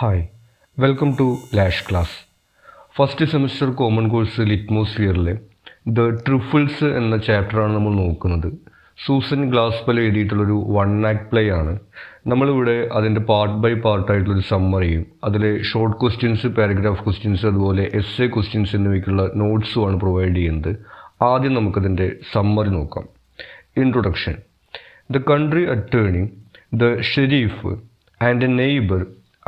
Hi welcome to lash class. First semester common course ലിറ്റ്മോസ്ഫിയറിലെ the trifles എന്ന ചാപ്റ്ററാണ് നമ്മൾ നോക്കുന്നത്. സൂസൻ ഗ്ലാസ്പെൽ എഴുതിയിട്ടുള്ളൊരു വൺ ആക്ട് പ്ലേ ആണ്. നമ്മളിവിടെ അതിൻ്റെ പാർട്ട് ബൈ പാർട്ടായിട്ടുള്ളൊരു സമ്മറിയും അതിലെ ഷോർട്ട് ക്വസ്റ്റ്യൻസ്, പാരഗ്രാഫ് ക്വസ്റ്റ്യൻസ്, അതുപോലെ എസ്സേ ക്വസ്റ്റ്യൻസ് എന്നിവയ്ക്കുള്ള നോട്ട്സുമാണ് പ്രൊവൈഡ് ചെയ്യുന്നത്. ആദ്യം നമുക്കതിൻ്റെ സമ്മറി നോക്കാം. Introduction. The country attorney, the sheriff and a neighbour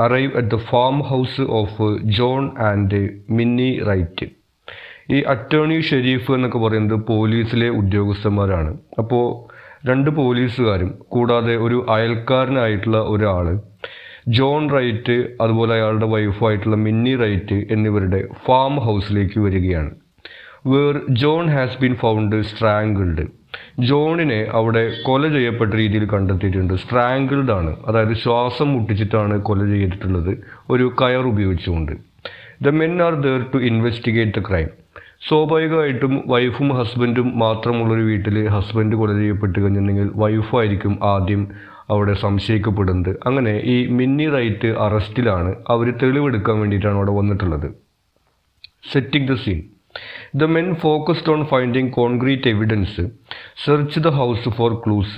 arrive at the farmhouse of John and Minnie Wright. ഈ അറ്റേർണി, ഷെരീഫ് എന്നൊക്കെ പറയുന്നത് പോലീസിലെ ഉദ്യോഗസ്ഥന്മാരാണ്. അപ്പോൾ രണ്ട് പോലീസുകാരും കൂടാതെ ഒരു അയൽക്കാരനായിട്ടുള്ള ഒരാൾ, ജോൺ റൈറ്റ്, അതുപോലെ അയാളുടെ വൈഫായിട്ടുള്ള മിന്നി റൈറ്റ് എന്നിവരുടെ ഫാം ഹൗസിലേക്ക് വരികയാണ്. Where John has been found strangled. ജോണിനെ അവിടെ കൊല ചെയ്യപ്പെട്ട രീതിയിൽ കണ്ടെത്തിയിട്ടുണ്ട്. സ്ട്രാങ്കിൾഡ് ആണ്, അതായത് ശ്വാസം മുട്ടിച്ചിട്ടാണ് കൊല ചെയ്തിട്ടുള്ളത്, ഒരു കയർ ഉപയോഗിച്ചുകൊണ്ട്. The men are there to investigate the crime. സ്വാഭാവികമായിട്ടും വൈഫും ഹസ്ബൻഡും മാത്രമുള്ളൊരു വീട്ടിൽ ഹസ്ബൻഡ് കൊല ചെയ്യപ്പെട്ട് കഴിഞ്ഞിട്ടുണ്ടെങ്കിൽ വൈഫായിരിക്കും ആദ്യം അവിടെ സംശയിക്കപ്പെടുന്നത്. അങ്ങനെ ഈ മിന്നി റൈറ്റ് അറസ്റ്റിലാണ്. അവർ തെളിവെടുക്കാൻ വേണ്ടിയിട്ടാണ് അവിടെ വന്നിട്ടുള്ളത്. Setting the scene. The men focused on finding concrete evidence, search the house for clues.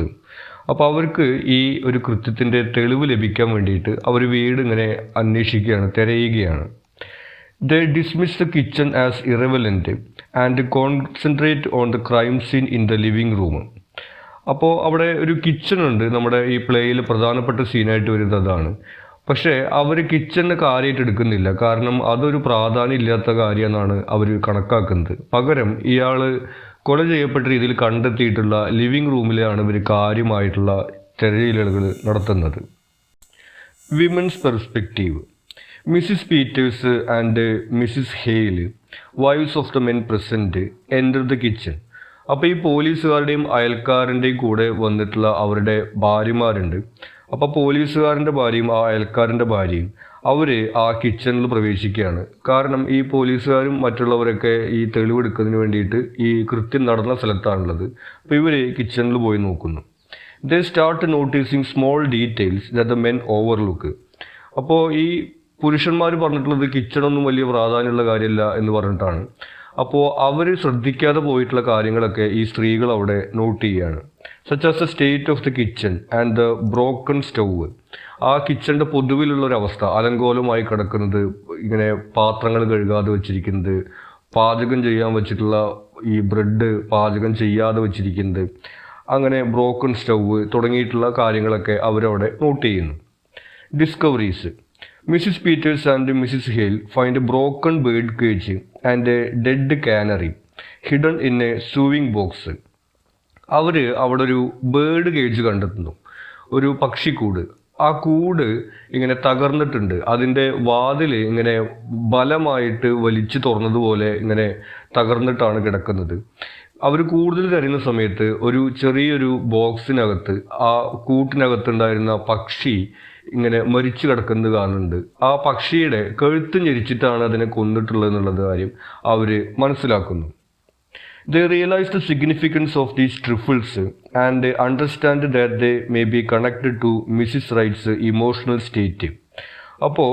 അപ്പോൾ അവർക്ക് ഈ ഒരു കൃത്യത്തിൻ്റെ തെളിവ് ലഭിക്കാൻ വേണ്ടിയിട്ട് അവർ വീട് ഇങ്ങനെ അന്വേഷിക്കുകയാണ്, തിരയുകയാണ്. They dismiss the kitchen as irrelevant and concentrate on the crime scene in the living room. അപ്പോൾ അവിടെ ഒരു കിച്ചൺ ഉണ്ട്. നമ്മുടെ ഈ പ്ലേയിൽ പ്രധാനപ്പെട്ട സീനായിട്ട് വരുന്നത് അതാണ്. പക്ഷേ അവർ കിച്ചണിന് കാര്യമായിട്ട് എടുക്കുന്നില്ല, കാരണം അതൊരു പ്രാധാന്യം ഇല്ലാത്ത കാര്യമെന്നാണ് അവർ കണക്കാക്കുന്നത്. പകരം ഇയാൾ കൊല ചെയ്യപ്പെട്ട രീതിയിൽ കണ്ടെത്തിയിട്ടുള്ള ലിവിങ് റൂമിലാണ് ഇവർ കാര്യമായിട്ടുള്ള തിരച്ചിലുകൾ നടത്തുന്നത്. Women's perspective. Mrs Peters and Mrs Hale, wives of the men present, enter the kitchen. അപ്പോൾ ഈ പോലീസുകാരുടെയും അയൽക്കാരൻ്റെയും കൂടെ വന്നിട്ടുള്ള അവരുടെ ഭാര്യമാരുണ്ട്. അപ്പോൾ പോലീസുകാരൻ്റെ ഭാര്യയും ആ അയൽക്കാരൻ്റെ ഭാര്യയും അവർ ആ കിച്ചണിൽ പ്രവേശിക്കുകയാണ്. കാരണം ഈ പോലീസുകാരും മറ്റുള്ളവരൊക്കെ ഈ തെളിവെടുക്കുന്നതിന് വേണ്ടിയിട്ട് ഈ കൃത്യം നടന്ന സ്ഥലത്താണുള്ളത്. അപ്പോൾ ഇവർ കിച്ചണിൽ പോയി നോക്കുന്നു. ദേ start noticing small details that the men overlook. അപ്പോൾ ഈ പുരുഷന്മാർ പറഞ്ഞിട്ടുള്ളത് കിച്ചണൊന്നും വലിയ പ്രാധാന്യമുള്ള കാര്യമില്ല എന്ന് പറഞ്ഞിട്ടാണ്. അപ്പോൾ അവർ ശ്രദ്ധിക്കാതെ പോയിട്ടുള്ള കാര്യങ്ങളൊക്കെ ഈ സ്ത്രീകൾ അവിടെ നോട്ട് ചെയ്യുകയാണ്. Such as the state of the kitchen and the broken stove. ആ കിച്ചണിൻ്റെ പൊതുവിലുള്ളൊരവസ്ഥ, അലങ്കോലമായി കിടക്കുന്നത്, ഇങ്ങനെ പാത്രങ്ങൾ കഴുകാതെ വെച്ചിരിക്കുന്നത്, പാചകം ചെയ്യാൻ വെച്ചിട്ടുള്ള ഈ ബ്രെഡ് പാചകം ചെയ്യാതെ വെച്ചിരിക്കുന്നത്, അങ്ങനെ ബ്രോക്കൺ സ്റ്റൗവ് തുടങ്ങിയിട്ടുള്ള കാര്യങ്ങളൊക്കെ അവരവിടെ നോട്ട് ചെയ്യുന്നു. Discoveries. Mrs Peters and Mrs Hale find broken bird cage and a dead canary hidden in a sewing box. അവർ അവിടെ ഒരു ബേർഡ് കേജ് കണ്ടെത്തുന്നു, ഒരു പക്ഷിക്കൂട്. ആ കൂട് ഇങ്ങനെ തകർന്നിട്ടുണ്ട്. അതിൻ്റെ വാതിൽ ഇങ്ങനെ ബലമായിട്ട് വലിച്ചു തുറന്നതുപോലെ ഇങ്ങനെ തകർന്നിട്ടാണ് കിടക്കുന്നത്. അവർ കൂടുതൽ തരുന്ന സമയത്ത് ഒരു ചെറിയൊരു ബോക്സിനകത്ത് ആ കൂട്ടിനകത്തുണ്ടായിരുന്ന പക്ഷി ഇങ്ങനെ മരിച്ചു കിടക്കുന്നത് കാണുന്നുണ്ട്. ആ പക്ഷിയുടെ കഴുത്ത് ഞെരിച്ചിട്ടാണ് അതിനെ കൊന്നിട്ടുള്ളത് എന്നുള്ളത് കാര്യം അവർ മനസ്സിലാക്കുന്നു. They realize the significance of these trifles and understand that they may be connected to Mrs. Wright's emotional state. അപ്പോൾ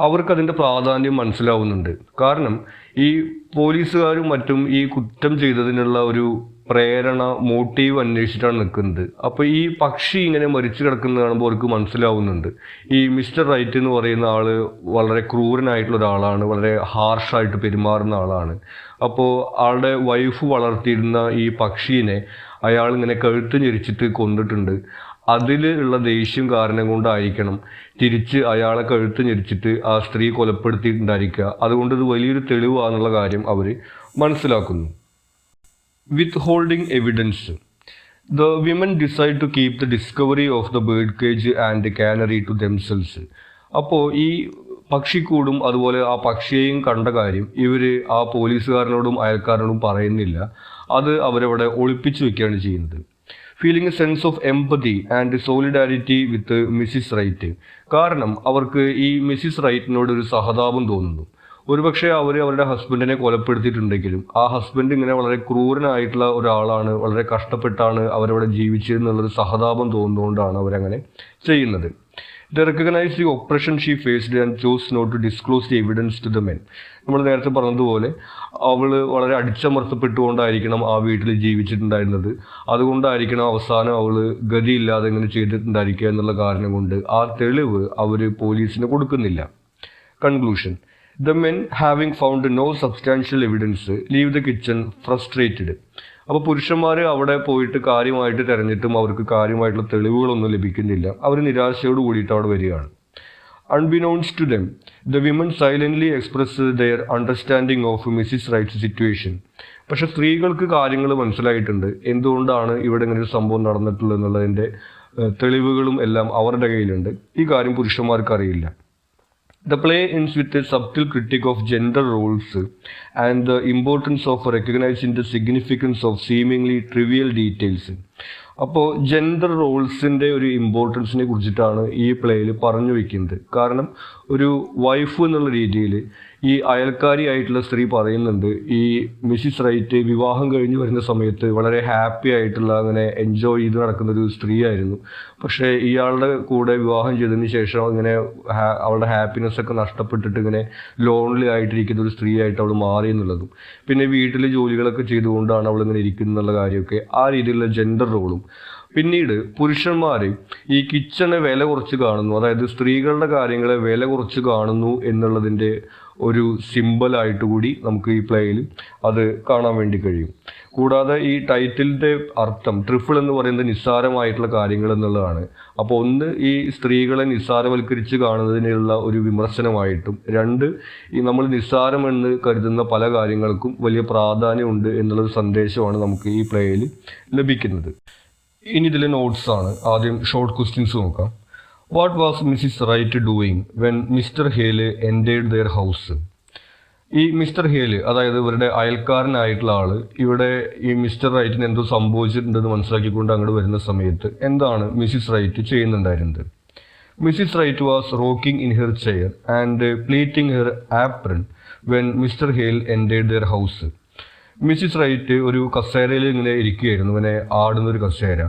അവർക്കതിൻ്റെ പ്രാധാന്യം മനസ്സിലാവുന്നുണ്ട്. കാരണം ഈ പോലീസുകാരും മറ്റും ഈ കുറ്റം ചെയ്തതിനുള്ള ഒരു പ്രേരണ, മോട്ടീവ് അന്വേഷിച്ചിട്ടാണ് നിൽക്കുന്നത്. അപ്പോൾ ഈ പക്ഷി ഇങ്ങനെ മരിച്ചു കിടക്കുന്നത് കാണുമ്പോൾ അവർക്ക് മനസ്സിലാവുന്നുണ്ട് ഈ മിസ്റ്റർ റൈറ്റ് എന്ന് പറയുന്ന ആൾ വളരെ ക്രൂരനായിട്ടുള്ള ഒരാളാണ്, വളരെ ഹാർഷായിട്ട് പെരുമാറുന്ന ആളാണ്. അപ്പോൾ ആളുടെ വൈഫ് വളർത്തിയിരുന്ന ഈ പക്ഷീനെ അയാൾ ഇങ്ങനെ കഴുത്ത് ഞെരിച്ചിട്ട് കൊന്നിട്ടുണ്ട്. അതിലുള്ള ദേഷ്യം കാരണം കൊണ്ടായിരിക്കണം തിരിച്ച് അയാളെ കഴുത്ത് ഞെരിച്ചിട്ട് ആ സ്ത്രീ കൊലപ്പെടുത്തിയിട്ടുണ്ടായിരിക്കുക. അതുകൊണ്ട് ഇത് വലിയൊരു തെളിവാണെന്നുള്ള കാര്യം അവർ മനസ്സിലാക്കുന്നു. Withholding evidence. The women decide to keep the discovery of the bird cage and cannery to themselves. അപ്പോൾ ഈ പക്ഷിക്കൂടും അതുപോലെ ആ പക്ഷിയെയും കണ്ട കാര്യം ഇവർ ആ പോലീസുകാരനോടും അയൽക്കാരനോടും പറയുന്നില്ല. അത് അവരവിടെ ഒളിപ്പിച്ചു വെക്കുകയാണ് ചെയ്യുന്നത്. Feeling a sense of empathy and solidarity with Mrs Wright. കാരണം അവർക്ക് ഈ മിസ്സിസ് റൈറ്റിനോട് ഒരു സഹതാപം തോന്നുന്നു. ഒരുപക്ഷെ അവർ അവരുടെ ഹസ്ബൻഡിനെ കൊലപ്പെടുത്തിയിട്ടുണ്ടെങ്കിലും ആ ഹസ്ബൻഡ് ഇങ്ങനെ വളരെ ക്രൂരനായിട്ടുള്ള ഒരാളാണ്, വളരെ കഷ്ടപ്പെട്ടാണ് അവരവിടെ ജീവിച്ചതെന്നുള്ളൊരു സഹതാപം തോന്നുന്നതുകൊണ്ടാണ് അവരങ്ങനെ ചെയ്യുന്നത്. They recognized the oppression she faced and chose not to disclose the evidence to the men. നമ്മൾ നേരത്തെ പറഞ്ഞതുപോലെ അവൾ വളരെ അടിച്ചമർത്തപ്പെട്ടുകൊണ്ടായിരിക്കണം ആ വീട്ടിൽ ജീവിച്ചിട്ടുണ്ടായിരുന്നത്. അതുകൊണ്ടായിരിക്കണം അവസാനം അവൾ ഗതിയില്ലാതെ ഇങ്ങനെ ചെയ്തിട്ടുണ്ടായിരിക്കുക എന്നുള്ള കാരണം കൊണ്ട് ആ തെളിവ് അവർ പോലീസിന് കൊടുക്കുന്നില്ല. Conclusion: The men, having found no substantial evidence, leave the kitchen frustrated. അപ്പോൾ പുരുഷന്മാർ അവിടെ പോയിട്ട് കാര്യമായിട്ട് തിരഞ്ഞിട്ടും അവർക്ക് കാര്യമായിട്ടുള്ള തെളിവുകളൊന്നും ലഭിക്കുന്നില്ല. അവർ നിരാശയോട് കൂടിയിട്ട് അവിടെ വരികയാണ്. Unbeknownst to them, the women silently express their understanding of Mrs. Wright's situation. പക്ഷെ സ്ത്രീകൾക്ക് കാര്യങ്ങൾ മനസ്സിലായിട്ടുണ്ട്, എന്തുകൊണ്ടാണ് ഇവിടെ ഇങ്ങനെ ഒരു സംഭവം നടന്നിട്ടുള്ളത് എന്നുള്ളതിൻ്റെ തെളിവുകളും എല്ലാം അവരുടെ കയ്യിലുണ്ട്. ഈ കാര്യം പുരുഷന്മാർക്ക് അറിയില്ല. The play ends with a subtle critique of gender roles and the importance of recognizing the significance of seemingly trivial details. അപ്പോൾ ജെൻഡർ റോൾസിൻ്റെ ഒരു ഇമ്പോർട്ടൻസിനെ കുറിച്ചിട്ടാണ് ഈ പ്ലേയിൽ പറഞ്ഞു വയ്ക്കുന്നത്. കാരണം ഒരു വൈഫ് എന്നുള്ള രീതിയിൽ ഈ അയൽക്കാരിയായിട്ടുള്ള സ്ത്രീ പറയുന്നുണ്ട്, ഈ മിസ്സിസ് റൈറ്റ് വിവാഹം കഴിഞ്ഞ് വരുന്ന സമയത്ത് വളരെ ഹാപ്പി ആയിട്ടുള്ള അങ്ങനെ എൻജോയ് ചെയ്ത് നടക്കുന്നൊരു സ്ത്രീയായിരുന്നു. പക്ഷേ ഇയാളുടെ കൂടെ വിവാഹം ചെയ്തതിന് ശേഷം ഇങ്ങനെ അവളുടെ ഹാപ്പിനെസ് ഒക്കെ നഷ്ടപ്പെട്ടിട്ട് ഇങ്ങനെ ലോൺലി ആയിട്ടിരിക്കുന്ന ഒരു സ്ത്രീയായിട്ട് അവൾ മാറി എന്നുള്ളതും, പിന്നെ വീട്ടിലെ ജോലികളൊക്കെ ചെയ്തുകൊണ്ടാണ് അവൾ ഇങ്ങനെ ഇരിക്കുന്നത് എന്നുള്ള കാര്യമൊക്കെ ആ രീതിയിലുള്ള ജെൻഡർ റോളും. പിന്നീട് പുരുഷന്മാർ ഈ കിച്ചണെ വില കുറച്ച് കാണുന്നു, അതായത് സ്ത്രീകളുടെ കാര്യങ്ങളെ വില കുറച്ച് കാണുന്നു എന്നുള്ളതിൻ്റെ ഒരു സിമ്പലായിട്ട് കൂടി നമുക്ക് ഈ പ്ലേയിൽ അത് കാണാൻ വേണ്ടി കഴിയും. കൂടാതെ ഈ ടൈറ്റിലിൻ്റെ അർത്ഥം ട്രിഫിൾ എന്ന് പറയുന്നത് നിസ്സാരമായിട്ടുള്ള കാര്യങ്ങൾ എന്നുള്ളതാണ്. അപ്പോൾ ഒന്ന്, ഈ സ്ത്രീകളെ നിസ്സാരവൽക്കരിച്ച് കാണുന്നതിനുള്ള ഒരു വിമർശനമായിട്ടും, രണ്ട്, ഈ നമ്മൾ നിസ്സാരമെന്ന് കരുതുന്ന പല കാര്യങ്ങൾക്കും വലിയ പ്രാധാന്യമുണ്ട് എന്നുള്ളൊരു സന്ദേശമാണ് നമുക്ക് ഈ പ്ലേയിൽ ലഭിക്കുന്നത്. ഇനി ഇതിലെ നോട്ട്സാണ്. ആദ്യം ഷോർട്ട് ക്വസ്റ്റ്യൻസ് നോക്കാം. What was Mrs Wright doing when Mr Hale entered their house? ഈ മിസ്റ്റർ ഹേല്, അതായത് ഇവരുടെ അയൽക്കാരനായിട്ടുള്ള ആൾ, ഇവിടെ ഈ മിസ്റ്റർ റൈറ്റിന് എന്തോ സംഭവിച്ചിട്ടുണ്ടെന്ന് മനസ്സിലാക്കിക്കൊണ്ട് അങ്ങോട്ട് വരുന്ന സമയത്ത് എന്താണ് മിസ്സിസ് റൈറ്റ് ചെയ്യുന്നുണ്ടായിരുന്നത്? Mrs Wright was rocking in her chair and pleating her apron when Mr Hale entered their house. Mrs Wright ഒരു കസേരയിൽ ഇങ്ങനെ ഇരിക്കുകയായിരുന്നു, ഇങ്ങനെ ആടുന്നൊരു കസേര.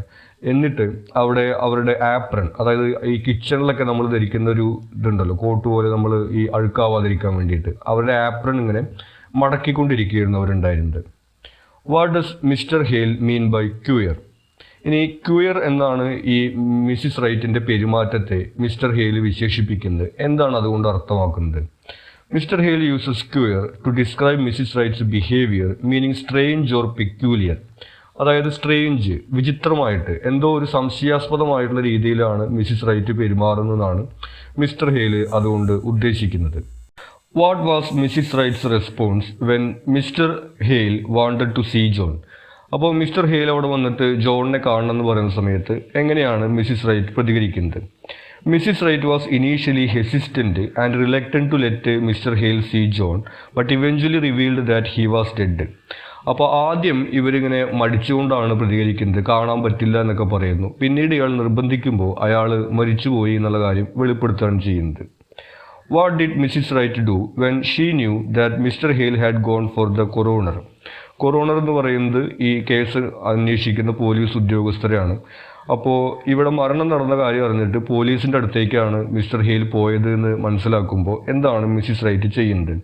എന്നിട്ട് അവിടെ അവരുടെ ആപ്രൺ, അതായത് ഈ കിച്ചണിലൊക്കെ നമ്മൾ ധരിക്കുന്ന ഒരു ഇതുണ്ടല്ലോ, കോട്ട് പോലെ നമ്മൾ ഈ അഴുക്കാവാതിരിക്കാൻ വേണ്ടിയിട്ട്, അവരുടെ ആപ്രൺ ഇങ്ങനെ മടക്കിക്കൊണ്ടിരിക്കുകയായിരുന്നു അവരുണ്ടായിരുന്നത്. What does Mr Hale mean by queer? ഇനി ക്യൂയർ എന്നാണ് ഈ മിസ്സിസ് റൈറ്റിൻ്റെ പെരുമാറ്റത്തെ മിസ്റ്റർ ഹേൽ വിശേഷിപ്പിക്കുന്നത്. എന്താണ് അതുകൊണ്ട് അർത്ഥമാക്കുന്നത്? Mr. Hale uses queer to describe Mrs. Wright's behavior, meaning strange or peculiar. അതായത് സ്ട്രേഞ്ച്, വിചിത്രമായിട്ട്, എന്തോ ഒരു സംശയാസ്പദമായിട്ടുള്ള രീതിയിലാണ് മിസ്സിസ് റൈറ്റ് പെരുമാറുന്നതാണ് മിസ്റ്റർ ഹേല് അതുകൊണ്ട് ഉദ്ദേശിക്കുന്നത്. What was Mrs Wright's response when Mr Hale wanted to see John? അപ്പോൾ മിസ്റ്റർ ഹേൽ അവിടെ വന്നിട്ട് ജോണിനെ കാണണമെന്ന് പറയുന്ന സമയത്ത് എങ്ങനെയാണ് മിസ്സിസ് റൈറ്റ് പ്രതികരിക്കുന്നത്? Mrs. Wright was initially hesitant and reluctant to let Mr. Hale see John, but eventually revealed that he was dead. അപ്പോൾ ആദ്യം ഇവരിങ്ങനെ മടിച്ചുകൊണ്ടാണ് പ്രതികരിക്കുന്നത്, കാണാൻ പറ്റില്ല എന്നൊക്കെ പറയുന്നു. പിന്നീട് ഇയാൾ നിർബന്ധിക്കുമ്പോൾ അയാൾ മരിച്ചുപോയി എന്നുള്ള കാര്യം വെളിപ്പെടുത്തുകയാണ് ചെയ്യുന്നത്. What did Mrs Wright do when she knew that Mr Hale had gone for the coroner? Coroner എന്ന് പറയുന്നത് ഈ കേസ് അന്വേഷിക്കുന്ന പോലീസ് ഉദ്യോഗസ്ഥരാണ്. അപ്പോൾ ഇവിടെ മരണം നടന്ന കാര്യം അറിഞ്ഞിട്ട് പോലീസിൻ്റെ അടുത്തേക്കാണ് മിസ്റ്റർ ഹേൽ പോയത് എന്ന് മനസ്സിലാക്കുമ്പോൾ എന്താണ് മിസ്സിസ് റൈറ്റ് ചെയ്യുന്നത്?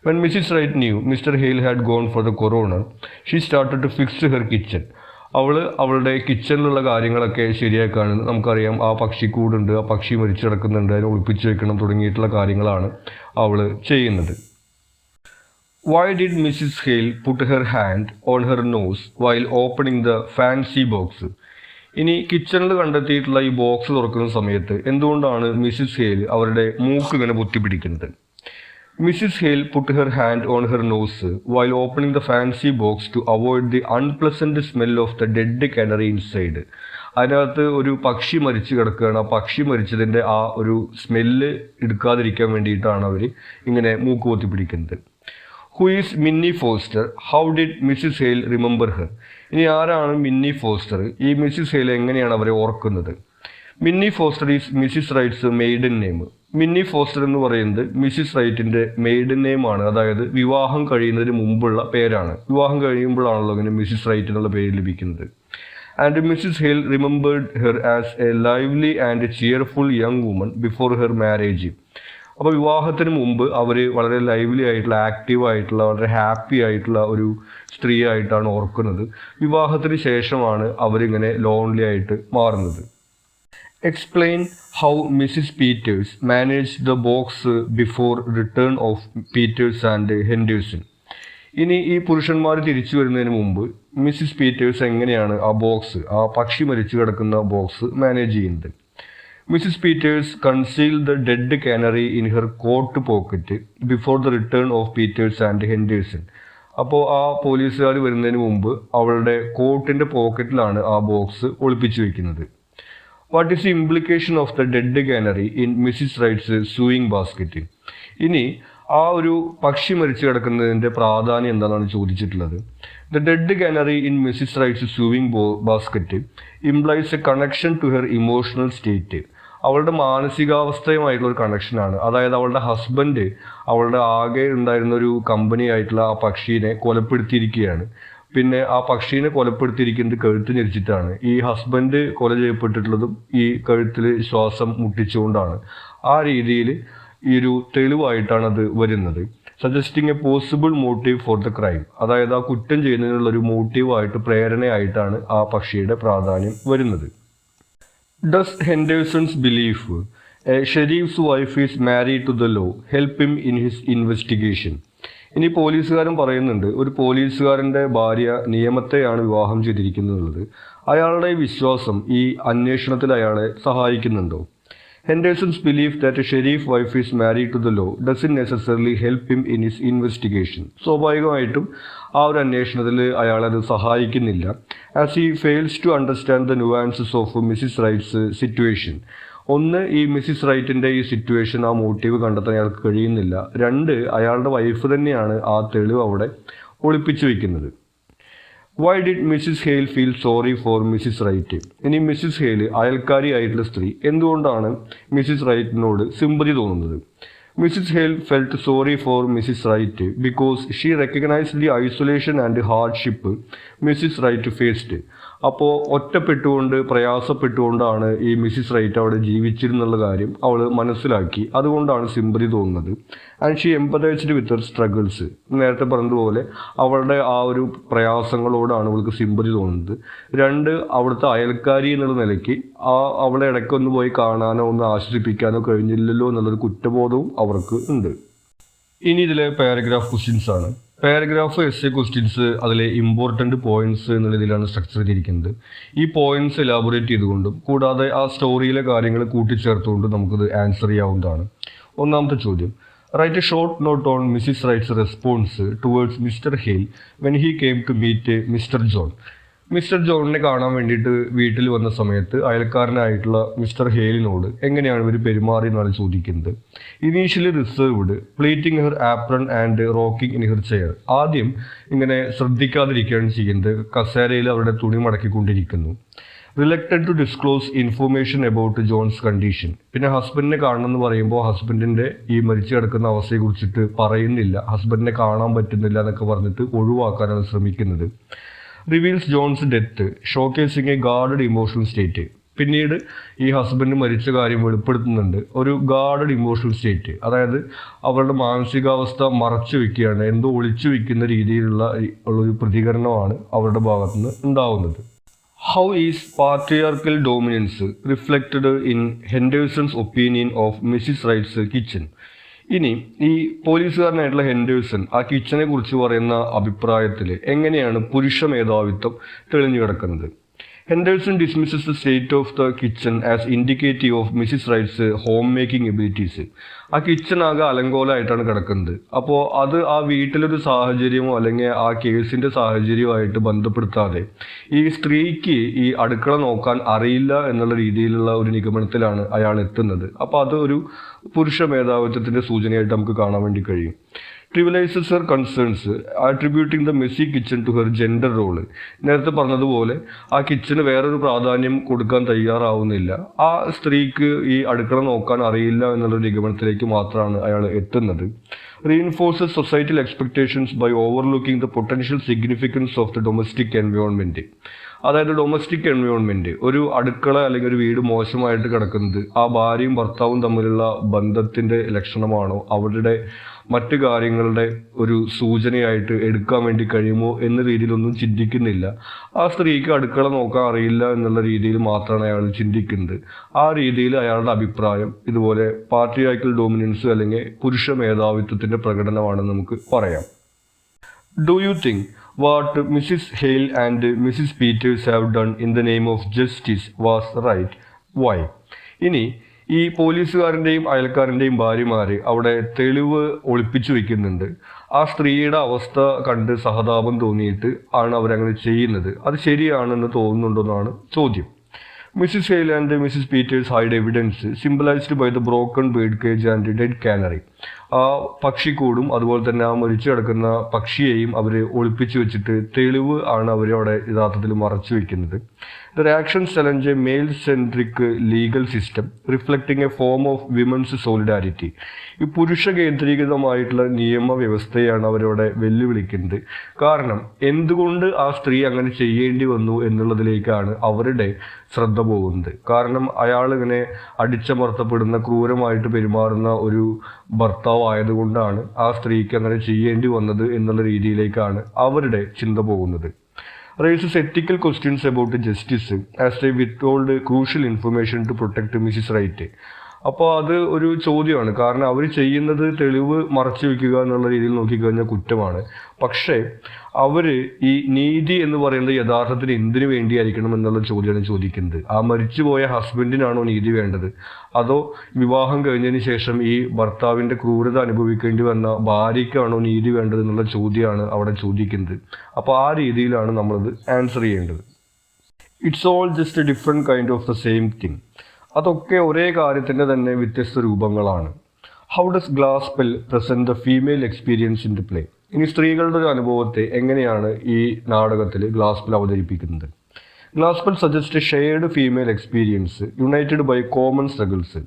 When Mrs Wright knew Mr Hale had gone for the coroner, she started to fix her kitchen. അവളുടെ കിച്ചണിലുള്ള കാര്യങ്ങളൊക്കെ ശരിയാക്കാണ്. നമുക്കറിയാം, ആ പക്ഷിക്കൂടുണ്ട്, ആ പക്ഷി മരിച്ചു കിടക്കുന്നുണ്ട്, അതിനെ ഒളിപ്പിച്ച് വെക്കണം തുടങ്ങിയിട്ടുള്ള കാര്യങ്ങളാണ് അവൾ ചെയ്യുന്നത്. Why did Mrs. Hale put her hand on her nose while opening the fancy box? ഇനി കിച്ചണിൽ കണ്ടെത്തിയിട്ടുള്ള ഈ ബോക്സ് തുറക്കുന്ന സമയത്ത് എന്തുകൊണ്ടാണ് മിസ്സിസ് ഹേൽ അവരുടെ മൂക്ക് ഇങ്ങനെ പൊത്തിപ്പിടിക്കുന്നത്? Mrs Hale put her hand on her nose while opening the fancy box to avoid the unpleasant smell of the dead canary inside. അതിനകത്ത് ഒരു പക്ഷി മരിച്ചു കിടക്കുകയാണ്. ആ പക്ഷി മരിച്ചതിൻ്റെ ആ ഒരു സ്മെല്ല് എടുക്കാതിരിക്കാൻ വേണ്ടിയിട്ടാണ് അവർ ഇങ്ങനെ മൂക്ക് പൊത്തിപ്പിടിക്കുന്നത്. ഹു ഈസ് മിന്നി foster? How did Mrs hail remember her? ഇനി ആരാണ് മിന്നി ഫോസ്റ്റർ? ഈ മിസ്സിസ് ഹേൽ എങ്ങനെയാണ് അവരെ ഓർക്കുന്നത്? മിന്നി foster is Mrs rights maiden name. മിന്നി ഫോസ്റ്റർ എന്ന് പറയുന്നത് മിസ്സിസ് റൈറ്റിൻ്റെ മെയ്ഡൻ നെയിമാണ്, അതായത് വിവാഹം കഴിയുന്നതിന് മുമ്പുള്ള പേരാണ്. വിവാഹം കഴിയുമ്പോഴാണല്ലോ ഇങ്ങനെ മിസ്സിസ് റൈറ്റ് എന്നുള്ള പേര് ലഭിക്കുന്നത്. and Mrs. Hale remembered her as a lively and cheerful young woman before her marriage. അപ്പോൾ വിവാഹത്തിന് മുമ്പ് അവർ വളരെ ലൈവ്ലി ആയിട്ടുള്ള ആക്റ്റീവ് ആയിട്ടുള്ള വളരെ ഹാപ്പി ആയിട്ടുള്ള ഒരു സ്ത്രീ ആയിട്ടാണ് ഓർക്കുന്നത്. വിവാഹത്തിന് ശേഷമാണ് അവരിങ്ങനെ ലോൺലി ആയിട്ട് മാറുന്നത്. Explain how Mrs Peters manage the box before return of Peters and Henderson. ഇനി ഈ പുരുഷന്മാർ തിരിച്ചു വരുന്നതിന് മുമ്പ് മിസ്സിസ് പീറ്റേഴ്സ് എങ്ങനെയാണ് ആ ബോക്സ്, ആ പക്ഷി മരിച്ചു കിടക്കുന്ന ബോക്സ് മാനേജ് ചെയ്യുന്നത്. Mrs Peters concealed the dead canary in her coat pocket before the return of Peters and Henderson. അപ്പോൾ ആ പോലീസുകാർ വരുന്നതിന് മുമ്പ് അവളുടെ കോട്ടിൻ്റെ പോക്കറ്റിലാണ് ആ ബോക്സ് ഒളിപ്പിച്ചു വെക്കുന്നത്. What is the implication of the dead canary in Mrs Wright's sewing basket? ഇനി ആ ഒരു പക്ഷി മരിച്ചു കിടക്കുന്നതിൻ്റെ പ്രാധാന്യം എന്താണെന്നാണ് ചോദിച്ചിട്ടുള്ളത്. The dead canary in Mrs Wright's sewing basket implies a connection to her emotional state. അവളുടെ മാനസികാവസ്ഥയുമായിട്ടുള്ള ഒരു കണക്ഷനാണ്. അതായത് അവളുടെ ഹസ്ബൻഡ് അവളുടെ ആകെ ഉണ്ടായിരുന്ന ഒരു കമ്പനി ആയിട്ടുള്ള ആ പക്ഷീനെ കൊലപ്പെടുത്തിയിരിക്കുകയാണ്. പിന്നെ ആ പക്ഷീനെ കൊലപ്പെടുത്തിയിരിക്കുന്നത് കഴുത്ത് ഞെരിച്ചിട്ടാണ്. ഈ ഹസ്ബൻഡ് കൊല ചെയ്യപ്പെട്ടിട്ടുള്ളതും ഈ കഴുത്തിൽ ശ്വാസം മുട്ടിച്ചുകൊണ്ടാണ്. ആ രീതിയിൽ ഈ ഒരു തെളിവായിട്ടാണ് അത് വരുന്നത്. Suggesting A possible motive for the crime. അതായത് ആ കുറ്റം ചെയ്യുന്നതിനുള്ളൊരു മോട്ടീവായിട്ട്, പ്രേരണയായിട്ടാണ് ആ പക്ഷിയുടെ പ്രാധാന്യം വരുന്നത്. Does Henderson's belief a sheriff's wife is married to the law help him in his investigation? ഇനി പോലീസുകാരൻ പറയുന്നുണ്ട്, ഒരു പോലീസുകാരൻ്റെ ഭാര്യ നിയമത്തെയാണ് വിവാഹം ചെയ്തിരിക്കുന്നത്. അയാളുടെ വിശ്വാസം ഈ അന്വേഷണത്തിൽ അയാളെ സഹായിക്കുന്നുണ്ടോ? Henderson's belief that a sheriff wife is married to the law doesn't necessarily help him in his investigation. സ്വാഭാവികമായിട്ടും ആ ഒരു അന്വേഷണത്തിൽ അയാളത് സഹായിക്കുന്നില്ല. As he fails to understand the nuances of Mrs Wright's situation. ഒന്ന്, ഈ മിസ്സിസ് റൈറ്റിൻ്റെ ഈ സിറ്റുവേഷൻ, ആ മോട്ടീവ് കണ്ടെത്താൻ അയാൾക്ക് കഴിയുന്നില്ല. രണ്ട്, അയാളുടെ വൈഫ് തന്നെയാണ് ആ തെളിവ് അവിടെ ഒളിപ്പിച്ചു വയ്ക്കുന്നത്. Why did Mrs Hale feel sorry for Mrs Wright? ഇനി മിസ്സിസ് ഹെയിൽ, അയൽക്കാരിയായിട്ടുള്ള സ്ത്രീ, എന്തുകൊണ്ടാണ് മിസ്സിസ് റൈറ്റിനോട് സിമ്പതി തോന്നുന്നത്? Mrs Hale felt sorry for Mrs Wright because she recognised the isolation and hardship Mrs Wright faced. അപ്പോൾ ഒറ്റപ്പെട്ടുകൊണ്ട്, പ്രയാസപ്പെട്ടുകൊണ്ടാണ് ഈ മിസ്സിസ് റൈറ്റ് അവിടെ ജീവിച്ചിരുന്നുള്ള കാര്യം അവൾ മനസ്സിലാക്കി. അതുകൊണ്ടാണ് സിമ്പതി തോന്നുന്നത്. And she empathised with her struggles. നേരത്തെ പറഞ്ഞതുപോലെ അവളുടെ ആ ഒരു പ്രയാസങ്ങളോടാണ് അവൾക്ക് സിമ്പതി തോന്നുന്നത്. രണ്ട്, അവിടുത്തെ അയൽക്കാരി എന്നുള്ള നിലയ്ക്ക് അവളെ ഇടയ്ക്കൊന്ന് പോയി കാണാനോ ഒന്ന് ആശ്വസിപ്പിക്കാനോ കഴിഞ്ഞില്ലല്ലോ എന്നുള്ളൊരു കുറ്റബോധവും അവർക്ക് ഉണ്ട്. ഇനി ഇതിലെ പാരഗ്രാഫ് ക്വസ്റ്റ്യൻസ് ആണ്. പാരഗ്രാഫ് എസ് എ ക്വസ്റ്റ്യൻസ് അതിലെ ഇമ്പോർട്ടൻറ്റ് പോയിന്റ്സ് എന്നുള്ള ഇതിലാണ് സ്ട്രക്ചർ ചെയ്തിരിക്കുന്നത്. ഈ പോയിന്റ്സ് എലാബറേറ്റ് ചെയ്തുകൊണ്ടും കൂടാതെ ആ സ്റ്റോറിയിലെ കാര്യങ്ങൾ കൂട്ടിച്ചേർത്തുകൊണ്ടും നമുക്കത് ആൻസർ ചെയ്യാവുന്നതാണ്. ഒന്നാമത്തെ ചോദ്യം, write a short note on Mrs Wright's response towards Mr Hale when he came to meet Mr John. Mr ജോണിനെ കാണാൻ വേണ്ടിയിട്ട് വീട്ടിൽ വന്ന സമയത്ത് അയൽക്കാരനായിട്ടുള്ള മിസ്റ്റർ ഹെയിലിനോട് എങ്ങനെയാണ് ഇവർ പെരുമാറിയെന്നാണ് ചോദിക്കുന്നത്. Initially reserved, pleating her apron and rocking in her chair. ആദ്യം ഇങ്ങനെ ശ്രദ്ധിക്കാതിരിക്കുകയാണ് ചെയ്യുന്നത്, കസേരയിൽ അവരുടെ തുണി മടക്കിക്കൊണ്ടിരിക്കുന്നു. Reluctant to disclose information about John's condition. പിന്നെ ഹസ്ബൻഡിനെ കാണണമെന്ന് പറയുമ്പോൾ ഹസ്ബൻഡിൻ്റെ ഈ മരിച്ചു കിടക്കുന്ന അവസ്ഥയെക്കുറിച്ചിട്ട് പറയുന്നില്ല, ഹസ്ബൻഡിനെ കാണാൻ പറ്റുന്നില്ല എന്നൊക്കെ പറഞ്ഞിട്ട് ഒഴിവാക്കാനാണ് ശ്രമിക്കുന്നത്. Reveals John's death showcasing a guarded emotional state. പിന്നീട് ഈ ഹസ്ബൻഡ് മരിച്ച കാര്യം വെളിപ്പെടുത്തുന്നുണ്ട്, ഒരു ഗാർഡഡ് ഇമോഷണൽ സ്റ്റേറ്റ്. അതായത് അവരുടെ മാനസികാവസ്ഥ മറച്ചു വെക്കുകയാണ്, എന്തോ ഒളിച്ചു വെക്കുന്ന രീതിയിലുള്ള ഒരു പ്രതികരണമാണ് അവരുടെ ഭാഗത്തുനിന്ന് ഉണ്ടാവുന്നത്. How is patriarchal dominance reflected in Henderson's opinion of Mrs Wright's kitchen? ഇനി ഈ പോലീസുകാരനായിട്ടുള്ള ഹെൻഡേഴ്സൺ ആ കിച്ചനെ കുറിച്ച് പറയുന്ന അഭിപ്രായത്തിൽ എങ്ങനെയാണ് പുരുഷ മേധാവിത്വം തെളിഞ്ഞു കിടക്കുന്നത്? Henderson dismisses the state of the kitchen as indicative of Mrs rights home making abilities. ആ കിച്ചൺ ആകെ അലങ്കോലമായിട്ടാണ് കിടക്കുന്നത്. അപ്പോൾ അത് ആ വീട്ടിലൊരു സാഹചര്യമോ അല്ലെങ്കിൽ ആ കേസിൻ്റെ സാഹചര്യമായിട്ട് ബന്ധപ്പെടുത്താതെ ഈ സ്ത്രീക്ക് ഈ അടുക്കള നോക്കാൻ അറിയില്ല എന്നുള്ള രീതിയിലുള്ള ഒരു നിഗമനത്തിലാണ് അയാൾ എത്തുന്നത്. അപ്പോൾ അത് ഒരു പുരുഷ മേധാവിത്വത്തിൻ്റെ സൂചനയായിട്ട് നമുക്ക് കാണാൻ വേണ്ടി കഴിയും. Trivialises her concerns attributing the messy kitchen to her gender role. നേരത്തെ പറഞ്ഞതുപോലെ ആ കിച്ചന് വേറൊരു പ്രാധാന്യം കൊടുക്കാൻ തയ്യാറാവുന്നില്ല. ആ സ്ത്രീക്ക് ഈ അടുക്കള നോക്കാൻ അറിയില്ല എന്നുള്ളൊരു നിഗമനത്തിലേക്ക് മാത്രമാണ് അയാൾ എത്തുന്നത്. Reinforces societal expectations by overlooking the potential significance of the domestic environment. അതായത് ഡൊമസ്റ്റിക് എൻവയോൺമെന്റ്, ഒരു അടുക്കള അല്ലെങ്കിൽ ഒരു വീട് മോശമായിട്ട് കിടക്കുന്നത് ആ ഭാര്യയും ഭർത്താവും തമ്മിലുള്ള ബന്ധത്തിന്റെ ലക്ഷണമാണോ, അവരുടെ മറ്റു കാര്യങ്ങളുടെ ഒരു സൂചനയായിട്ട് എടുക്കാൻ വേണ്ടി കഴിയുമോ എന്ന രീതിയിലൊന്നും ചിന്തിക്കുന്നില്ല. ആ സ്ത്രീക്ക് അടുക്കള നോക്കാൻ അറിയില്ല എന്നുള്ള രീതിയിൽ മാത്രമാണ് അയാൾ ചിന്തിക്കുന്നത്. ആ രീതിയിൽ അയാളുടെ അഭിപ്രായം ഇതുപോലെ പാട്രിയാർക്കൽ ഡോമിനൻസ് അല്ലെങ്കിൽ പുരുഷ മേധാവിത്വത്തിന്റെ പ്രകടനമാണെന്ന് നമുക്ക് പറയാം. Do you think what Mrs. Hale and Mrs. Peters have done in the name of justice was right? Why? ഇനി ഈ പോലീസുകാരൻ്റെയും അയൽക്കാരൻ്റെയും ഭാര്യമാര് അവിടെ തെളിവ് ഒളിപ്പിച്ചു വെക്കുന്നുണ്ട്. ആ സ്ത്രീയുടെ അവസ്ഥ കണ്ട് സഹതാപം തോന്നിയിട്ട് ആണ് അവരങ്ങനെ ചെയ്യുന്നത്. അത് ശരിയാണെന്ന് തോന്നുന്നുണ്ടെന്നാണ് ചോദ്യം. Mrs. Hale and Mrs. Peters hide evidence symbolized by the broken bird cage and dead canary. ആ പക്ഷിക്കൂടും അതുപോലെ തന്നെ ആ മരിച്ചു കിടക്കുന്ന പക്ഷിയെയും അവർ ഒളിപ്പിച്ചു വെച്ചിട്ട് തെളിവ് ആണ് അവരവിടെ യഥാർത്ഥത്തിൽ മറച്ചു വെക്കുന്നത്. The reactions challenge a male-centric legal system reflecting a form of women's solidarity. ഈ പുരുഷ കേന്ദ്രീകൃതമായിട്ടുള്ള നിയമവ്യവസ്ഥയാണ് അവരവിടെ വെല്ലുവിളിക്കുന്നത്. കാരണം എന്തുകൊണ്ട് ആ സ്ത്രീ അങ്ങനെ ചെയ്യേണ്ടി വന്നു എന്നുള്ളതിലേക്കാണ് അവരുടെ ശ്രദ്ധ പോകുന്നത്. കാരണം അയാൾ ഇങ്ങനെ അടിച്ചമർത്തപ്പെടുന്ന, ക്രൂരമായിട്ട് പെരുമാറുന്ന ഒരു ഭർത്താവ് ആയതുകൊണ്ടാണ് ആ സ്ത്രീക്ക് അങ്ങനെ ചെയ്യേണ്ടി വന്നത് എന്നുള്ള രീതിയിലേക്കാണ് അവരുടെ ചിന്ത പോകുന്നത്. raises ethical questions about justice as they withhold crucial information to protect Mrs. Wright. അപ്പോൾ അത് ഒരു ചോദ്യമാണ്. കാരണം അവർ ചെയ്യുന്നത് തെളിവ് മറച്ചു വയ്ക്കുക എന്നുള്ള രീതിയിൽ നോക്കിക്കഴിഞ്ഞാൽ കുറ്റമാണ്. പക്ഷേ അവർ ഈ നീതി എന്ന് പറയുന്നത് യഥാർത്ഥത്തിൽ എന്തിനു വേണ്ടിയായിരിക്കണം എന്നുള്ള ചോദ്യമാണ് ചോദിക്കുന്നത്. ആ മരിച്ചുപോയ ഹസ്ബൻഡിനാണോ നീതി വേണ്ടത്, അതോ വിവാഹം കഴിഞ്ഞതിന് ശേഷം ഈ ഭർത്താവിൻ്റെ ക്രൂരത അനുഭവിക്കേണ്ടി വന്ന ഭാര്യയ്ക്കാണോ നീതി വേണ്ടത് എന്നുള്ള ചോദ്യമാണ് അവിടെ ചോദിക്കുന്നത്. അപ്പോൾ ആ രീതിയിലാണ് നമ്മളത് ആൻസർ ചെയ്യേണ്ടത്. It's all just a different kind of the same thing. അതൊക്കെ ഒരേ കാര്യത്തിൻ്റെ തന്നെ വ്യത്യസ്ത രൂപങ്ങളാണ്. How does Glaspell present the female experience in to play? ഇനി സ്ത്രീകളുടെ ഒരു അനുഭവത്തെ എങ്ങനെയാണ് ഈ നാടകത്തിൽ ഗ്ലാസ്പെൽ അവതരിപ്പിക്കുന്നത്? Glaspell suggest a shared female experience united by common struggles.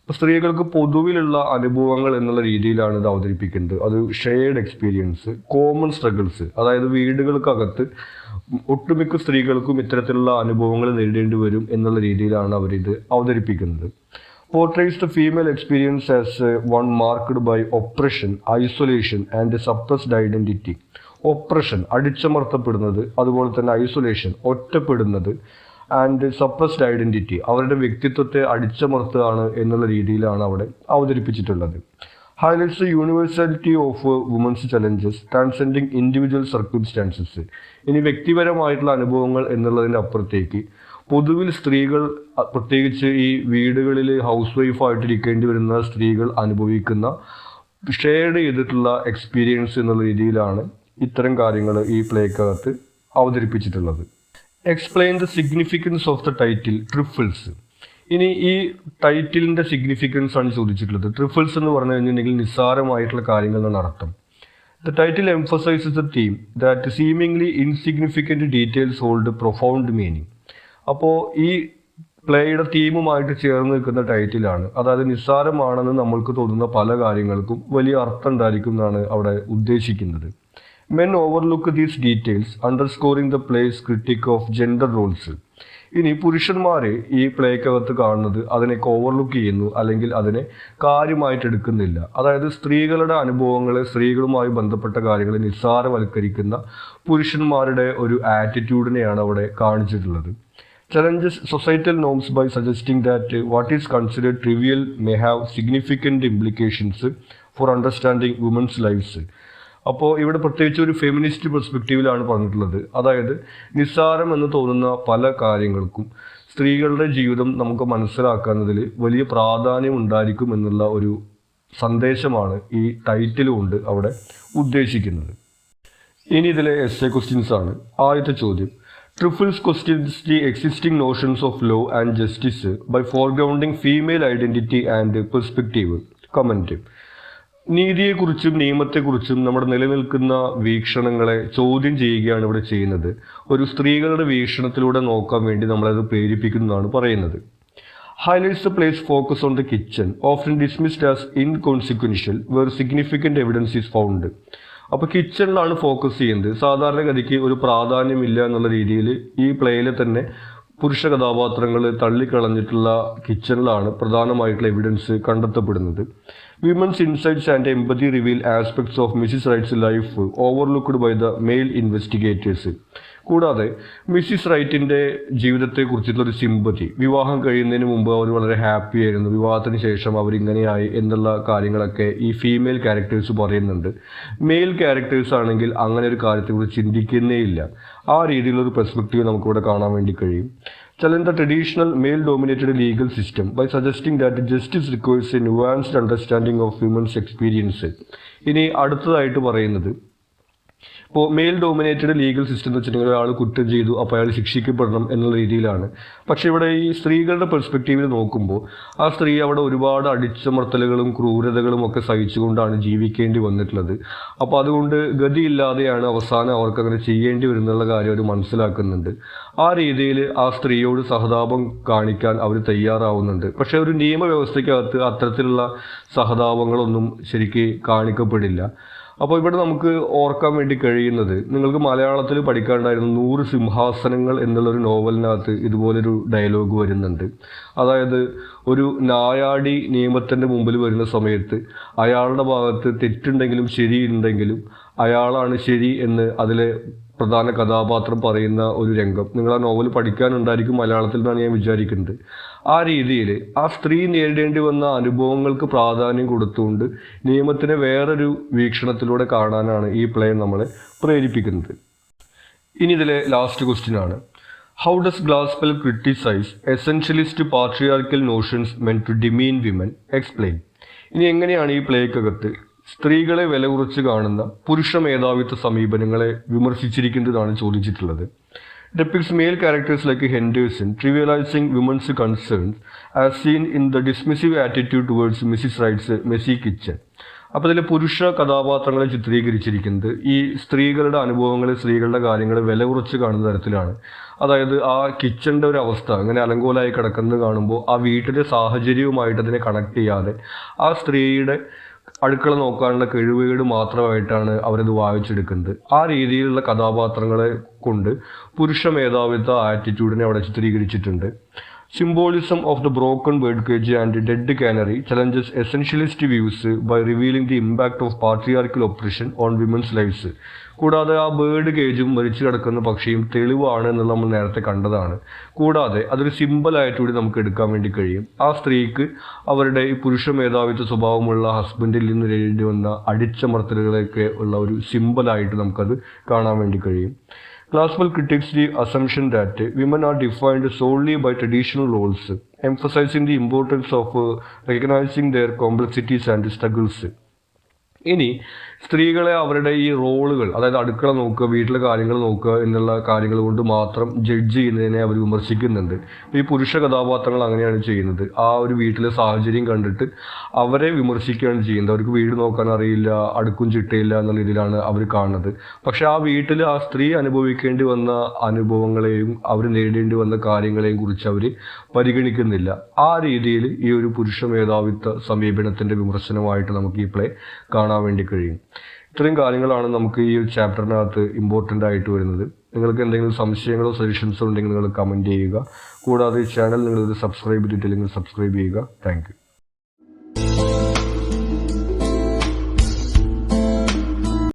അപ്പോൾ സ്ത്രീകൾക്ക് പൊതുവിലുള്ള അനുഭവങ്ങൾ എന്നുള്ള രീതിയിലാണ് ഇത് അവതരിപ്പിക്കുന്നത്. അത് ഷെയർഡ് എക്സ്പീരിയൻസ്, കോമൺ സ്ട്രഗിൾസ്, അതായത് വീടുകൾക്കകത്ത് ഒട്ടുമിക്ക സ്ത്രീകൾക്കും ഇത്തരത്തിലുള്ള അനുഭവങ്ങൾ നേരിടേണ്ടി വരും എന്നുള്ള രീതിയിലാണ് അവരിത് അവതരിപ്പിക്കുന്നത്. portrays the female experience as one marked by oppression, isolation and suppressed identity. Oppression, അടിച്ചമർത്തപ്പെടുന്നത്, അതുപോലെ തന്നെ ഐസൊലേഷൻ, ഒറ്റപ്പെടുന്നത്, ആൻഡ് സപ്രസ്ഡ് ഐഡൻറ്റിറ്റി, അവരുടെ വ്യക്തിത്വത്തെ അടിച്ചമർത്തുകയാണ് എന്നുള്ള രീതിയിലാണ് അവിടെ അവതരിപ്പിച്ചിട്ടുള്ളത്. highlights the universality of women's challenges transcending individual circumstances. ഇനി വ്യക്തിപരമായിട്ടുള്ള അനുഭവങ്ങൾ എന്നുള്ളതിൻ്റെ അപ്പുറത്തേക്ക് പൊതുവിൽ സ്ത്രീകൾ, പ്രത്യേകിച്ച് ഈ വീടുകളിൽ ഹൗസ് വൈഫായിട്ടിരിക്കേണ്ടി വരുന്ന സ്ത്രീകൾ അനുഭവിക്കുന്ന ഷെയർഡ് ചെയ്തിട്ടുള്ള എക്സ്പീരിയൻസ് എന്നുള്ള രീതിയിലാണ് ഇത്തരം കാര്യങ്ങൾ ഈ പ്ലേക്കകത്ത് അവതരിപ്പിച്ചിട്ടുള്ളത്. Explain the significance of the title trifles. ഇനി ഈ ടൈറ്റിലിൻ്റെ സിഗ്നിഫിക്കൻസ് ആണ് ചോദിച്ചിട്ടുള്ളത്. ട്രിഫിൾസ് എന്ന് പറഞ്ഞു കഴിഞ്ഞിട്ടുണ്ടെങ്കിൽ നിസ്സാരമായിട്ടുള്ള കാര്യങ്ങൾ എന്നാണ് അർത്ഥം. The title emphasises the theme that seemingly insignificant details hold profound meaning. അപ്പോൾ ഈ പ്ലേയുടെ തീമുമായിട്ട് ചേർന്ന് നിൽക്കുന്ന ടൈറ്റിലാണ്. അതായത് നിസ്സാരമാണെന്ന് നമ്മൾക്ക് തോന്നുന്ന പല കാര്യങ്ങൾക്കും വലിയ അർത്ഥം ഉണ്ടായിരിക്കും എന്നാണ് അവിടെ ഉദ്ദേശിക്കുന്നത്. Men overlook these details, underscoring the play's critique of gender roles. ഇനി പുരുഷന്മാർ ഈ പ്ലേക്കകത്ത് കാണുന്നത് അതിനെയൊക്കെ ഓവർലുക്ക് ചെയ്യുന്നു, അല്ലെങ്കിൽ അതിനെ കാര്യമായിട്ട് എടുക്കുന്നില്ല. അതായത് സ്ത്രീകളുടെ അനുഭവങ്ങളെ, സ്ത്രീകളുമായി ബന്ധപ്പെട്ട കാര്യങ്ങളെ നിസ്സാരവൽക്കരിക്കുന്ന പുരുഷന്മാരുടെ ഒരു ആറ്റിറ്റ്യൂഡിനെയാണ് അവിടെ കാണിച്ചിട്ടുള്ളത്. challenges societal norms by suggesting that what is considered trivial may have significant implications for understanding women's lives. അപ്പോൾ ഇവിടെ പ്രത്യേകിച്ച് ഒരു ഫെമിനിസ്റ്റ് പെർസ്പെക്റ്റീവിലാണ് പറഞ്ഞിട്ടുള്ളത്. അതായത് നിസ്സാരം എന്ന് തോന്നുന്ന പല കാര്യങ്ങൾക്കും സ്ത്രീകളുടെ ജീവിതം നമുക്ക് മനസ്സിലാക്കുന്നതിൽ വലിയ പ്രാധാന്യം ഉണ്ടായിരിക്കും എന്നുള്ള ഒരു സന്ദേശമാണ് ഈ ടൈറ്റിൽ കൊണ്ട് അവിടെ ഉദ്ദേശിക്കുന്നത്. ഇനി ഇതിലെ എസ്സേ ക്വസ്റ്റ്യൻസ് ആണ്. ആദ്യത്തെ ചോദ്യം, Truffles questions the existing notions of law and justice by foregrounding female identity and perspective. Comment. നീതിയെക്കുറിച്ചും നിയമത്തെക്കുറിച്ചും നമ്മുടെ നിലനിൽക്കുന്ന വീക്ഷണങ്ങളെ ചോദ്യം ചെയ്യുകയാണ് ഇവിടെ ചെയ്യുന്നത്. ഒരു സ്ത്രീകളുടെ വീക്ഷണത്തിലൂടെ നോക്കാൻ വേണ്ടി നമ്മളത് പ്രേരിപ്പിക്കുന്നതാണ് പറയുന്നത്. Highlights the play's focus on the kitchen, often dismissed as inconsequential, where significant evidence is found. അപ്പോൾ കിച്ചണിലാണ് ഫോക്കസ് ചെയ്യുന്നത്. സാധാരണഗതിക്ക് ഒരു പ്രാധാന്യമില്ല എന്നുള്ള രീതിയിൽ ഈ പ്ലേയിൽ തന്നെ പുരുഷ കഥാപാത്രങ്ങൾ തള്ളിക്കളഞ്ഞിട്ടുള്ള കിച്ചണിലാണ് പ്രധാനമായിട്ടുള്ള എവിഡൻസ് കണ്ടെത്തപ്പെടുന്നത്. Women's insights and empathy reveal aspects of Mrs Wright's life overlooked by the male investigators. കൂടാതെ മിസ്സിസ് റൈറ്റിൻ്റെ ജീവിതത്തെക്കുറിച്ചുള്ളൊരു സിമ്പതി, വിവാഹം കഴിയുന്നതിന് മുമ്പ് അവർ വളരെ ഹാപ്പി ആയിരുന്നു, വിവാഹത്തിന് ശേഷം അവരിങ്ങനെയായി എന്നുള്ള കാര്യങ്ങളൊക്കെ ഈ ഫീമെയിൽ ക്യാരക്ടേഴ്സ് പറയുന്നുണ്ട്. മെയിൽ ക്യാരക്ടേഴ്സ് ആണെങ്കിൽ അങ്ങനെ ഒരു കാര്യത്തെക്കുറിച്ച് ചിന്തിക്കുന്നേ ഇല്ല. ആ രീതിയിലുള്ളൊരു പെർസ്പെക്റ്റീവ് നമുക്കിവിടെ കാണാൻ വേണ്ടി കഴിയും. challenge the traditional male-dominated legal system by suggesting that justice requires a nuanced understanding of women's experience. ഇനി അടുത്തതായിട്ട് പറയുന്നത്, ഇപ്പോൾ മെയിൽ ഡോമിനേറ്റഡ് ലീഗൽ സിസ്റ്റം എന്ന് വെച്ചിട്ടുണ്ടെങ്കിൽ ഒരാൾ കുറ്റം ചെയ്തു അപ്പോൾ അയാൾ ശിക്ഷിക്കപ്പെടണം എന്നുള്ള രീതിയിലാണ്. പക്ഷേ ഇവിടെ ഈ സ്ത്രീകളുടെ പെർസ്പെക്റ്റീവിൽ നോക്കുമ്പോൾ ആ സ്ത്രീ അവിടെ ഒരുപാട് അടിച്ചമർത്തലുകളും ക്രൂരതകളും ഒക്കെ സഹിച്ചുകൊണ്ടാണ് ജീവിക്കേണ്ടി വന്നിട്ടുള്ളത്. അപ്പോൾ അതുകൊണ്ട് ഗതിയില്ലാതെയാണ് അവസാനം അവർക്ക് അങ്ങനെ ചെയ്യേണ്ടി വരുന്നുള്ള കാര്യം അവർ മനസ്സിലാക്കുന്നുണ്ട്. ആ രീതിയിൽ ആ സ്ത്രീയോട് സഹതാപം കാണിക്കാൻ അവർ തയ്യാറാവുന്നുണ്ട്. പക്ഷേ ഒരു നിയമവ്യവസ്ഥയ്ക്കകത്ത് അത്തരത്തിലുള്ള സഹതാപങ്ങളൊന്നും ശരിക്ക് കാണിക്കപ്പെടില്ല. അപ്പോൾ ഇവിടെ നമുക്ക് ഓർക്കാൻ വേണ്ടി കഴിയുന്നത്, നിങ്ങൾക്ക് മലയാളത്തിൽ പഠിക്കാനുണ്ടായിരുന്ന 100 സിംഹാസനങ്ങൾ എന്നുള്ളൊരു നോവലിനകത്ത് ഇതുപോലൊരു ഡയലോഗ് വരുന്നുണ്ട്. അതായത് ഒരു നായാടി നിയമത്തിൻ്റെ മുമ്പിൽ വരുന്ന സമയത്ത് അയാളുടെ ഭാഗത്ത് തെറ്റുണ്ടെങ്കിലും ശരിയുണ്ടെങ്കിലും അയാളാണ് ശരി എന്ന് അതിലെ പ്രധാന കഥാപാത്രം പറയുന്ന ഒരു രംഗം നിങ്ങൾ ആ നോവൽ പഠിക്കാനുണ്ടായിരിക്കും, മലയാളത്തിൽ നിന്നാണ് ഞാൻ വിചാരിക്കുന്നത്. ആ രീതിയിൽ ആ സ്ത്രീ നേരിടേണ്ടി വന്ന അനുഭവങ്ങൾക്ക് പ്രാധാന്യം കൊടുത്തുകൊണ്ട് നിയമത്തിനെ വേറൊരു വീക്ഷണത്തിലൂടെ കാണാനാണ് ഈ പ്ലേ നമ്മളെ പ്രേരിപ്പിക്കുന്നത്. ഇനി ഇതിലെ ലാസ്റ്റ് ക്വസ്റ്റ്യൻ ആണ്, how does Glaspell criticise essentialist patriarchal notions meant to demean women? Explain. ഇനി എങ്ങനെയാണ് ഈ പ്ലേക്കകത്ത് സ്ത്രീകളെ വില കുറച്ച് കാണുന്ന പുരുഷ മേധാവിത്വ സമീപനങ്ങളെ വിമർശിച്ചിരിക്കുന്നതാണ് ചോദിച്ചിട്ടുള്ളത്. depicts male characters like Henderson trivializing women's concerns as seen in the dismissive attitude towards Mrs. Wright's messy kitchen. അപ്പോൾ ഇതിൽ പുരുഷ കഥാപാത്രങ്ങളെ ചിത്രീകരിച്ചിരിക്കുന്നത് ഈ സ്ത്രീകളുടെ അനുഭവങ്ങൾ, സ്ത്രീകളുടെ കാര്യങ്ങൾ വില കുറച്ച് കാണുന്ന തരത്തിലാണ്. അതായത് ആ കിച്ചണിൻ്റെ ഒരു അവസ്ഥ അങ്ങനെ അലങ്കോലമായി കിടക്കുന്നത് കാണുമ്പോൾ ആ വീട്ടിലെ സാഹചര്യവുമായിട്ട് അതിനെ കണക്ട് ചെയ്യാതെ ആ സ്ത്രീയുടെ അടുക്കള നോക്കാനുള്ള കഴിവുകേട് മാത്രമായിട്ടാണ് അവരത് വായിച്ചെടുക്കുന്നത്. ആ രീതിയിലുള്ള കഥാപാത്രങ്ങളെ കൊണ്ട് പുരുഷ മേധാവിത്വ ആറ്റിറ്റ്യൂഡിനെ അവിടെ ചിത്രീകരിച്ചിട്ടുണ്ട്. Symbolism of the broken birdcage and dead canary challenges essentialist views by revealing the impact of patriarchal oppression on women's lives. കൂടാതെ ആ ബേർഡ് കേജും മരിച്ചു കിടക്കുന്ന പക്ഷിയും തെളിവാണ് എന്നുള്ള നമ്മൾ നേരത്തെ കണ്ടതാണ്. കൂടാതെ അതൊരു സിമ്പിളായിട്ട് കൂടി നമുക്ക് എടുക്കാൻ വേണ്ടി കഴിയും. ആ സ്ത്രീക്ക് അവരുടെ ഈ പുരുഷ മേധാവിത്വ സ്വഭാവമുള്ള ഹസ്ബൻഡിൽ നിന്ന് നേരിടേണ്ടി വന്ന അടിച്ചമർത്തലുകളൊക്കെ ഉള്ള ഒരു സിമ്പിളായിട്ട് നമുക്കത് കാണാൻ വേണ്ടി കഴിയും. Classical critics the assumption that women are defined solely by traditional roles, emphasizing the importance of recognizing their complexities and struggles. ഇനി സ്ത്രീകളെ അവരുടെ ഈ റോളുകൾ, അതായത് അടുക്കള നോക്കുക, വീട്ടിലെ കാര്യങ്ങൾ നോക്കുക എന്നുള്ള കാര്യങ്ങൾ കൊണ്ട് മാത്രം ജഡ്ജ് ചെയ്യുന്നതിനെ അവർ വിമർശിക്കുന്നുണ്ട്. ഈ പുരുഷ കഥാപാത്രങ്ങൾ അങ്ങനെയാണ് ചെയ്യുന്നത്. ആ ഒരു വീട്ടിലെ സാഹചര്യം കണ്ടിട്ട് അവരെ വിമർശിക്കുകയാണ് ചെയ്യുന്നത്. അവർക്ക് വീട് നോക്കാൻ അറിയില്ല, അടുക്കും ചിട്ടയില്ല എന്നുള്ള രീതിയിലാണ് അവർ കാണുന്നത്. പക്ഷെ ആ വീട്ടിൽ ആ സ്ത്രീ അനുഭവിക്കേണ്ടി വന്ന അനുഭവങ്ങളെയും അവർ നേരിടേണ്ടി വന്ന കാര്യങ്ങളെയും കുറിച്ച് അവർ പരിഗണിക്കുന്നില്ല. ആ രീതിയിൽ ഈ ഒരു പുരുഷ മേധാവിത്വ സമീപനത്തിൻ്റെ വിമർശനമായിട്ട് നമുക്ക് ഈ പ്ലേ കാണാൻ വേണ്ടി കഴിയും. ഇത്രയും കാര്യങ്ങളാണ് നമുക്ക് ഈ ഒരു ചാപ്റ്ററിനകത്ത് ഇമ്പോർട്ടൻ്റ് ആയിട്ട് വരുന്നത്. നിങ്ങൾക്ക് എന്തെങ്കിലും സംശയങ്ങളോ സജഷൻസോ ഉണ്ടെങ്കിൽ നിങ്ങൾ കമൻറ്റ് ചെയ്യുക. കൂടാതെ ഈ ചാനൽ നിങ്ങളിത് സബ്സ്ക്രൈബ് ചെയ്തിട്ടില്ലെങ്കിൽ സബ്സ്ക്രൈബ് ചെയ്യുക. Thank you.